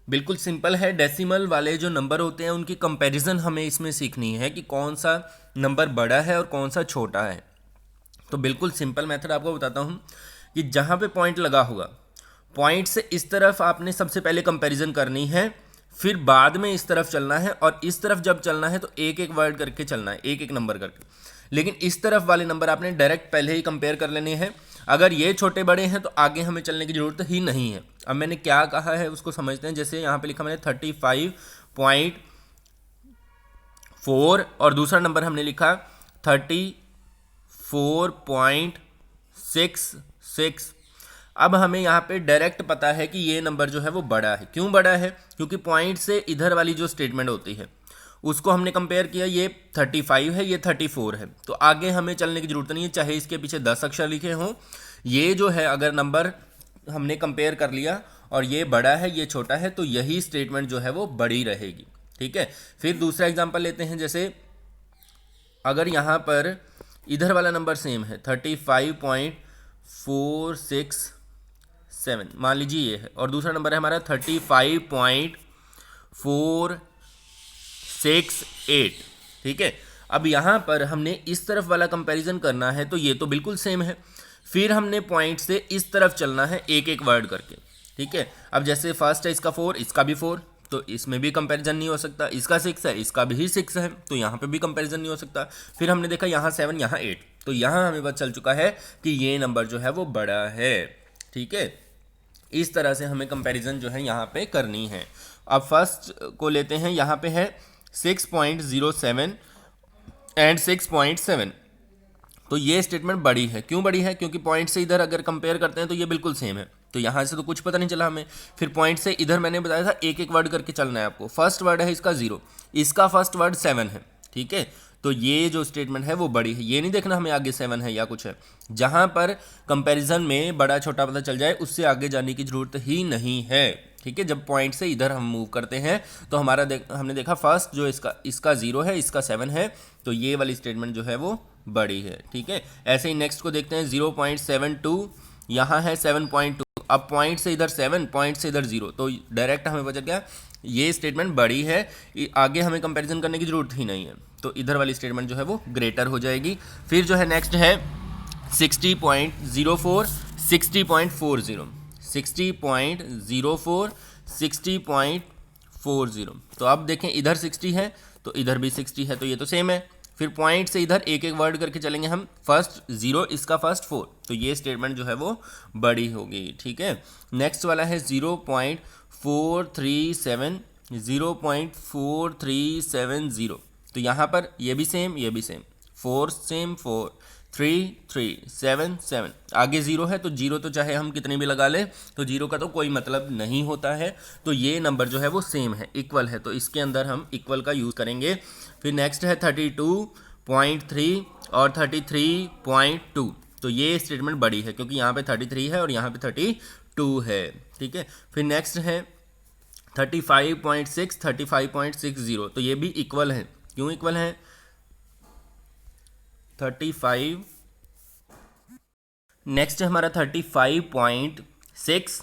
बिल्कुल सिंपल है। डेसिमल वाले जो नंबर होते हैं उनकी कंपैरिजन हमें इसमें सीखनी है कि कौन सा नंबर बड़ा है और कौन सा छोटा है। तो बिल्कुल सिंपल मेथड आपको बताता हूँ कि जहाँ पे पॉइंट लगा होगा, पॉइंट से इस तरफ आपने सबसे पहले कंपैरिजन करनी है, फिर बाद में इस तरफ चलना है, और इस तरफ जब चलना है तो एक एक वर्ड करके चलना है, एक एक नंबर करके। लेकिन इस तरफ वाले नंबर आपने डायरेक्ट पहले ही कंपेयर कर लेने हैं। अगर ये छोटे बड़े हैं तो आगे हमें चलने की ज़रूरत ही नहीं है। अब मैंने क्या कहा है उसको समझते हैं। जैसे यहाँ पे लिखा मैंने 35.4 और दूसरा नंबर हमने लिखा 34.66। अब हमें यहाँ पे डायरेक्ट पता है कि ये नंबर जो है वो बड़ा है। क्यों बड़ा है? क्योंकि पॉइंट से इधर वाली जो स्टेटमेंट होती है उसको हमने कंपेयर किया, ये 35 है, ये 34 है, तो आगे हमें चलने की जरूरत नहीं है, चाहे इसके पीछे 10 अक्षर लिखे हों। ये जो है अगर नंबर हमने कंपेयर कर लिया और ये बड़ा है ये छोटा है, तो यही स्टेटमेंट जो है वो बड़ी रहेगी। ठीक है। फिर दूसरा एग्जांपल लेते हैं। जैसे अगर यहाँ पर इधर वाला नंबर सेम है 35.467, मान लीजिए ये है, और दूसरा नंबर है हमारा 35.468। ठीक है। अब यहाँ पर हमने इस तरफ वाला कंपैरिजन करना है, तो ये तो बिल्कुल सेम है। फिर हमने पॉइंट से इस तरफ चलना है एक एक वर्ड करके। ठीक है। अब जैसे फर्स्ट है इसका 4, इसका भी 4, तो इसमें भी कंपैरिजन नहीं हो सकता। इसका 6 है, इसका भी 6 है, तो यहाँ पे भी कंपैरिजन नहीं हो सकता। फिर हमने देखा यहाँ 7, यहाँ 8, तो यहाँ हमें पता चल चुका है कि ये नंबर जो है वो बड़ा है। ठीक है। इस तरह से हमें कंपैरिजन जो है यहाँ पे करनी है। अब फर्स्ट को लेते हैं। यहाँ पे है 6.07 एंड 6.7, तो ये स्टेटमेंट बड़ी है। क्यों बड़ी है? क्योंकि पॉइंट से इधर अगर कंपेयर करते हैं तो ये बिल्कुल सेम है, तो यहाँ से तो कुछ पता नहीं चला हमें। फिर पॉइंट से इधर मैंने बताया था एक एक वर्ड करके चलना है आपको। फर्स्ट वर्ड है इसका 0, इसका फर्स्ट वर्ड 7 है। ठीक है। तो ये जो स्टेटमेंट है वो बड़ी है। ये नहीं देखना हमें आगे 7 है या कुछ है। जहाँ पर कंपैरिजन में बड़ा छोटा पता चल जाए उससे आगे जाने की जरूरत ही नहीं है। ठीक है। जब पॉइंट से इधर हम मूव करते हैं तो हमारा हमने देखा फर्स्ट जो इसका 0 है, इसका 7 है, तो ये वाली स्टेटमेंट जो है वो बड़ी है। ठीक है। ऐसे ही नेक्स्ट को देखते हैं। 0.72, यहाँ है 7.2। अब पॉइंट से इधर 7, पॉइंट से इधर 0, तो डायरेक्ट हमें पता चल गया ये स्टेटमेंट बड़ी है, आगे हमें कंपैरिजन करने की जरूरत ही नहीं है, तो इधर वाली स्टेटमेंट जो है वो ग्रेटर हो जाएगी। फिर जो है नेक्स्ट है 60.04, 60.40, 60.04, 60.40। तो अब देखें इधर 60 है तो इधर भी 60 है, तो ये तो सेम है। फिर पॉइंट से इधर एक एक वर्ड करके चलेंगे हम। फर्स्ट 0, इसका फर्स्ट 4, तो ये स्टेटमेंट जो है वो बड़ी होगी। ठीक है। नेक्स्ट वाला है 0.437, 0.4370, तो यहाँ पर ये भी सेम, ये भी सेम, 4 सेम, 4, 3, 3, 7, 7, आगे 0 है, तो 0 तो चाहे हम कितने भी लगा लें तो 0 का तो कोई मतलब नहीं होता है। तो ये नंबर जो है वो सेम है, इक्वल है, तो इसके अंदर हम इक्वल का यूज़ करेंगे। फिर नेक्स्ट है 32.3 और 33.2, तो ये स्टेटमेंट बड़ी है क्योंकि यहाँ पे 33 है और यहाँ पे 32 है। ठीक है। फिर नेक्स्ट है 35.6, 35.60, तो ये भी इक्वल है। क्यों इक्वल है? 35, नेक्स्ट है हमारा 35.6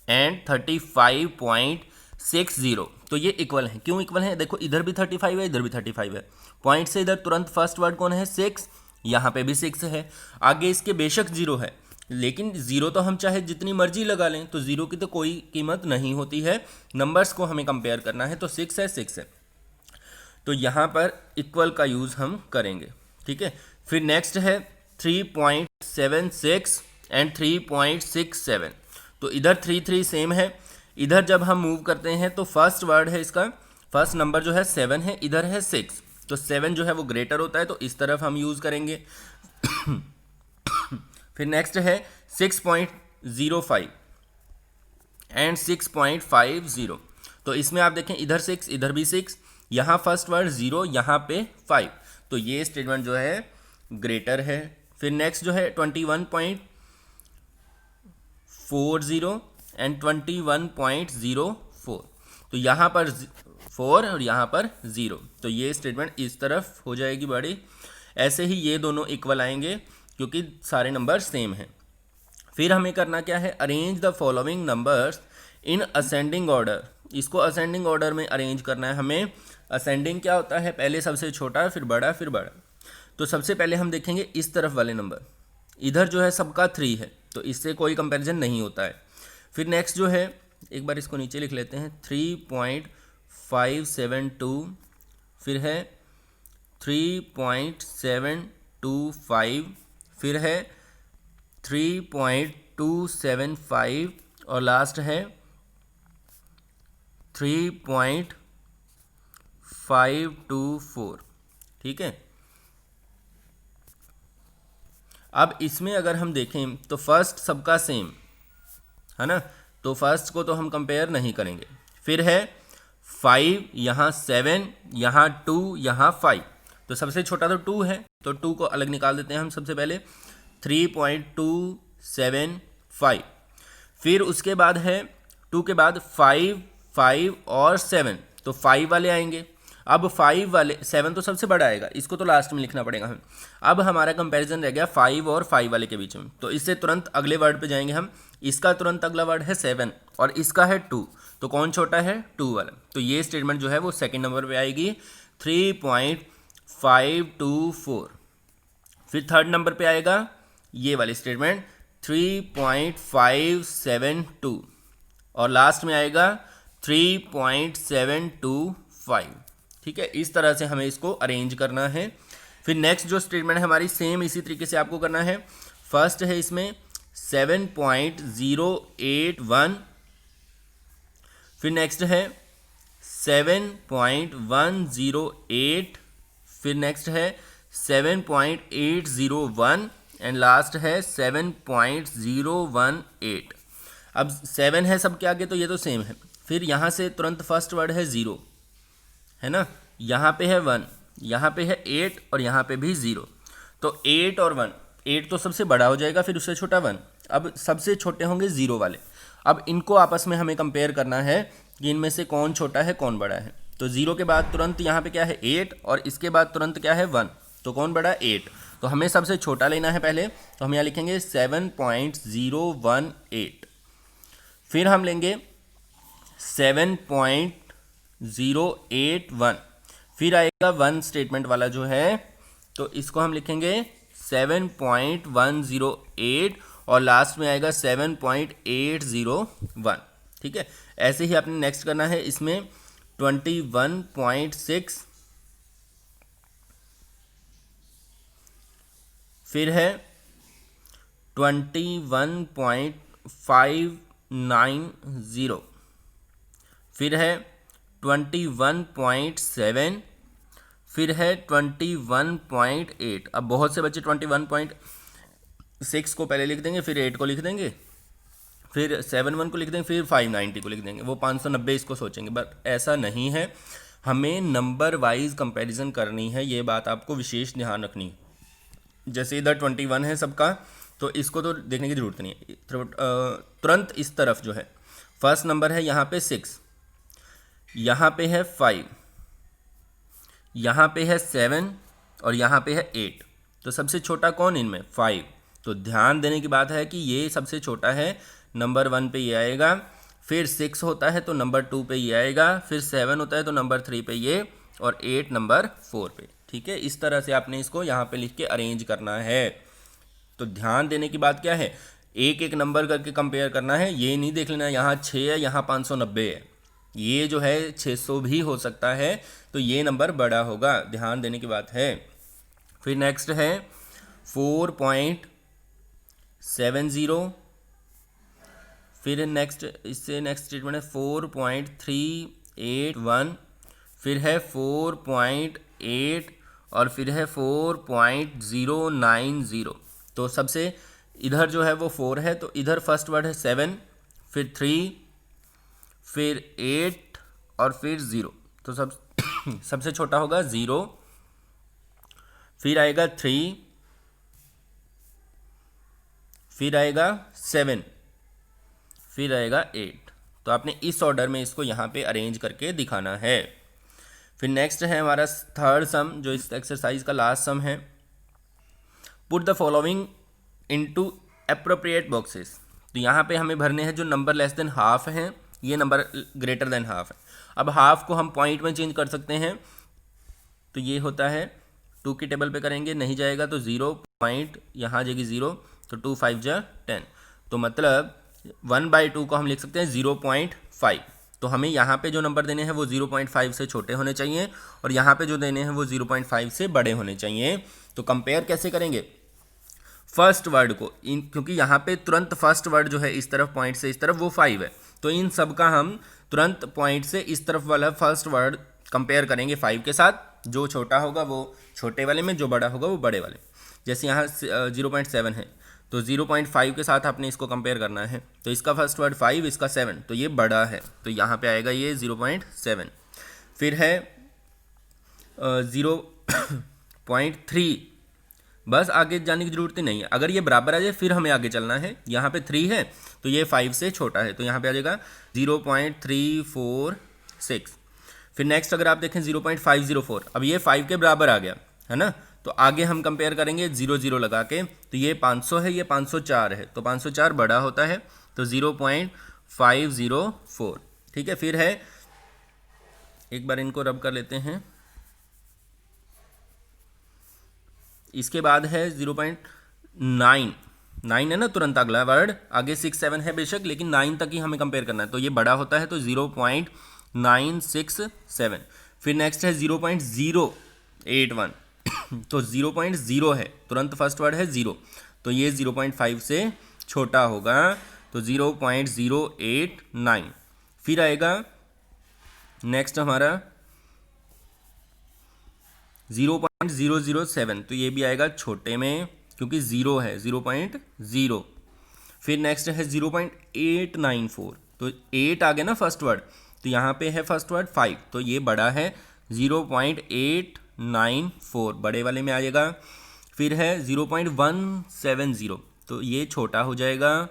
एंड 35.60, तो ये इक्वल है। क्यों इक्वल है? देखो इधर भी 35 है, इधर भी 35 है। पॉइंट से इधर तुरंत फर्स्ट वर्ड कौन है? 6, यहाँ पे भी 6 है। आगे इसके बेशक 0 है, लेकिन 0 तो हम चाहे जितनी मर्जी लगा लें, तो 0 की तो कोई कीमत नहीं होती है। नंबर्स को हमें कंपेयर करना है, तो 6 है, 6 है, तो यहाँ पर इक्वल का यूज़ हम करेंगे। ठीक है। फिर नेक्स्ट है 3.76 एंड 3.67, तो इधर 3, 3 सेम है। इधर जब हम मूव करते हैं तो फर्स्ट वर्ड है इसका, फर्स्ट नंबर जो है 7 है, इधर है 6, तो 7 जो है वो ग्रेटर होता है, तो इस तरफ हम यूज़ करेंगे। फिर नेक्स्ट है 6.05 एंड 6.50, तो इसमें आप देखें इधर 6, इधर भी 6, यहाँ फर्स्ट वर्ड 0, यहाँ पे 5, तो ये स्टेटमेंट जो है ग्रेटर है। फिर नेक्स्ट जो है 21.40 एंड 21.04, तो यहाँ पर 4 और यहाँ पर 0, तो ये स्टेटमेंट इस तरफ हो जाएगी बड़ी। ऐसे ही ये दोनों इक्वल आएंगे क्योंकि सारे नंबर सेम हैं। फिर हमें करना क्या है? Arrange the following numbers in ascending order, इसको असेंडिंग ऑर्डर में अरेंज करना है हमें। असेंडिंग क्या होता है, पहले सबसे छोटा फिर बड़ा फिर बड़ा। तो सबसे पहले हम देखेंगे इस तरफ वाले नंबर, इधर जो है सबका 3 है तो इससे कोई कंपैरिजन नहीं होता है। फिर नेक्स्ट जो है, एक बार इसको नीचे लिख लेते हैं, 3.572, फिर है 3.725, फिर है 3.275 और लास्ट है 3.524। ठीक है, अब इसमें अगर हम देखें तो फर्स्ट सबका सेम है ना, तो फर्स्ट को तो हम कंपेयर नहीं करेंगे। फिर है 5, यहाँ 7, यहाँ 2, यहाँ 5, तो सबसे छोटा तो 2 है तो 2 को अलग निकाल देते हैं हम सबसे पहले, 3.275। फिर उसके बाद है 2 के बाद 5, 5 और 7, तो 5 वाले आएंगे। अब 5 वाले, 7 तो सबसे बड़ा आएगा, इसको तो लास्ट में लिखना पड़ेगा हमें। अब हमारा कंपैरिजन रह गया 5 और 5 वाले के बीच में, तो इससे तुरंत अगले वर्ड पे जाएंगे हम। इसका तुरंत अगला वर्ड है 7 और इसका है 2, तो कौन छोटा है, 2 वाला। तो ये स्टेटमेंट जो है वो सेकंड नंबर पे आएगी, 3.524। फिर थर्ड नंबर पे आएगा ये वाली स्टेटमेंट 3.572 और लास्ट में आएगा 3.725। ठीक है, इस तरह से हमें इसको अरेंज करना है। फिर नेक्स्ट जो स्टेटमेंट है हमारी सेम इसी तरीके से आपको करना है। फर्स्ट है इसमें 7.081, फिर नेक्स्ट है 7.108, फिर नेक्स्ट है 7.801 एंड लास्ट है 7.018। अब 7 है सबके आगे तो ये तो सेम है। फिर यहाँ से तुरंत फर्स्ट वर्ड है 0 है ना, यहाँ पे है 1, यहाँ पे है 8 और यहाँ पे भी 0। तो 8 और 1, 8 तो सबसे बड़ा हो जाएगा, फिर उससे छोटा 1। अब सबसे छोटे होंगे 0 वाले। अब इनको आपस में हमें कंपेयर करना है कि इनमें से कौन छोटा है कौन बड़ा है। तो 0 के बाद तुरंत यहाँ पे क्या है 8 और इसके बाद तुरंत क्या है 1, तो कौन बड़ा, 8। तो हमें सबसे छोटा लेना है पहले, तो हम यहाँ लिखेंगे 7.018। फिर हम लेंगे 7.081, फिर आएगा 1 स्टेटमेंट वाला जो है, तो इसको हम लिखेंगे 7.108 और लास्ट में आएगा 7.801। ठीक है, ऐसे ही आपने नेक्स्ट करना है इसमें 21.6, फिर है 21.590, फिर है 21.7, फिर है 21.8। अब बहुत से बच्चे 21.6 को पहले लिख देंगे, फिर 8 को लिख देंगे, फिर 71 को लिख देंगे, फिर 590 को लिख देंगे, वो 590 इसको सोचेंगे। बट ऐसा नहीं है, हमें नंबर वाइज कंपैरिजन करनी है, ये बात आपको विशेष ध्यान रखनी है। जैसे इधर 21 है सबका, तो इसको तो देखने की ज़रूरत नहीं है। तुरंत इस तरफ जो है फर्स्ट नंबर है यहाँ पे 6, यहाँ पे है 5, यहाँ पे है 7 और यहाँ पे है 8। तो सबसे छोटा कौन इनमें, 5। तो ध्यान देने की बात है कि ये सबसे छोटा है, नंबर 1 पे ये आएगा, फिर 6 होता है तो नंबर 2 पे ये आएगा, फिर 7 होता है तो नंबर 3 पे ये, और 8 नंबर 4 पे। ठीक है, इस तरह से आपने इसको यहाँ पे लिख के अरेंज करना है। तो ध्यान देने की बात क्या है, एक एक नंबर करके कंपेयर करना है, ये नहीं देख लेना यहाँ 6 है यहाँ 590 है, ये जो है 600 भी हो सकता है, तो ये नंबर बड़ा होगा, ध्यान देने की बात है। फिर नेक्स्ट है 4.70, फिर नेक्स्ट इससे नेक्स्ट स्टेटमेंट है 4.381, फिर है 4.8 और फिर है 4.090। तो सबसे इधर जो है वो 4 है, तो इधर फर्स्ट वर्ड है 7, फिर 3, फिर 8 और फिर 0। तो सबसे छोटा होगा 0, फिर आएगा 3, फिर आएगा 7, फिर आएगा 8। तो आपने इस ऑर्डर में इसको यहाँ पे अरेंज करके दिखाना है। फिर नेक्स्ट है हमारा थर्ड सम, जो इस एक्सरसाइज का लास्ट सम है। Put the following into appropriate boxes. तो यहाँ पे हमें भरने हैं जो नंबर लेस देन हाफ हैं ये नंबर ग्रेटर देन हाफ है। अब हाफ को हम पॉइंट में चेंज कर सकते हैं, तो ये होता है 2 की टेबल पे करेंगे, नहीं जाएगा तो 0 पॉइंट यहाँ आ जाएगी 0, तो 2 5 जा 10, तो मतलब 1/2 को हम लिख सकते हैं 0.5। तो हमें यहाँ पे जो नंबर देने हैं वो 0.5 से छोटे होने चाहिए और यहाँ पे जो देने हैं वो 0.5 से बड़े होने चाहिए। तो कंपेयर कैसे करेंगे फर्स्ट वर्ड को, क्योंकि यहाँ पे तुरंत फर्स्ट वर्ड जो है इस तरफ पॉइंट से इस तरफ वो 5 है, तो इन सब का हम तुरंत पॉइंट से इस तरफ वाला फर्स्ट वर्ड कंपेयर करेंगे 5 के साथ। जो छोटा होगा वो छोटे वाले में, जो बड़ा होगा वो बड़े वाले। जैसे यहाँ 0.7 है, तो 0.5 के साथ आपने इसको कंपेयर करना है, तो इसका फर्स्ट वर्ड 5, इसका 7, तो ये बड़ा है, तो यहाँ पे आएगा ये 0.7। फिर है 0.3, बस आगे जाने की जरूरत ही नहीं है, अगर ये बराबर आ जाए फिर हमें आगे चलना है। यहाँ पे 3 है तो ये 5 से छोटा है, तो यहाँ पे आ जाएगा 0.346। फिर नेक्स्ट अगर आप देखें 0.504, अब ये 5 के बराबर आ गया है ना, तो आगे हम कंपेयर करेंगे 0 लगा के, तो ये 500 है, ये 504 है, तो 504 बड़ा होता है, तो 0.504। ठीक है, फिर है एक बार इनको रब कर लेते हैं, इसके बाद है 0.9 है ना, तुरंत अगला वर्ड, आगे 6 7 है बेशक, लेकिन 9 तक ही हमें कंपेयर करना है, तो ये बड़ा होता है, तो 0.967। फिर नेक्स्ट है 0.081 तो 0.0 है, तुरंत फर्स्ट वर्ड है 0, तो ये 0.5 से छोटा होगा, तो 0.089। फिर आएगा नेक्स्ट हमारा 0.007, तो ये भी आएगा छोटे में क्योंकि 0 है, 0.0। फिर नेक्स्ट है 0.894, तो 8 आ गया ना फर्स्ट वर्ड, तो यहाँ पे है फर्स्ट वर्ड 5, तो ये बड़ा है, 0.894 बड़े वाले में आ जाएगा। फिर है 0.170, तो ये छोटा हो जाएगा।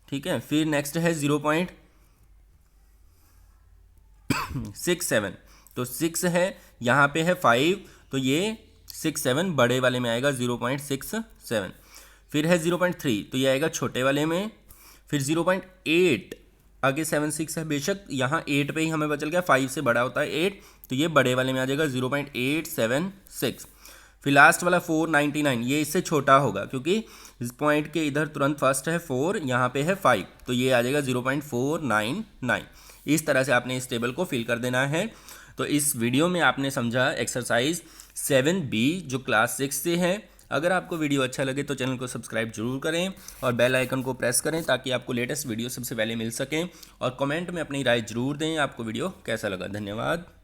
ठीक है, फिर नेक्स्ट है 0.67, तो 6 है, यहाँ पे है 5, तो ये 67 बड़े वाले में आएगा, 0.67। फिर है 0.3, तो ये आएगा छोटे वाले में। फिर 0.8, आगे 7 6 है बेशक, यहाँ 8 पे ही हमें बचल गया, 5 से बड़ा होता है 8, तो ये बड़े वाले में आ जाएगा 0.876। फिर लास्ट वाला 499, ये इससे छोटा होगा क्योंकि इस पॉइंट के इधर तुरंत फर्स्ट है 4, यहाँ पे है 5, तो ये आ जाएगा 0.499। इस तरह से आपने इस टेबल को फिल कर देना है। तो इस वीडियो में आपने समझा एक्सरसाइज 7B जो क्लास 6 से है। अगर आपको वीडियो अच्छा लगे तो चैनल को सब्सक्राइब जरूर करें और बेल आइकन को प्रेस करें ताकि आपको लेटेस्ट वीडियो सबसे पहले मिल सकें, और कमेंट में अपनी राय जरूर दें आपको वीडियो कैसा लगा। धन्यवाद।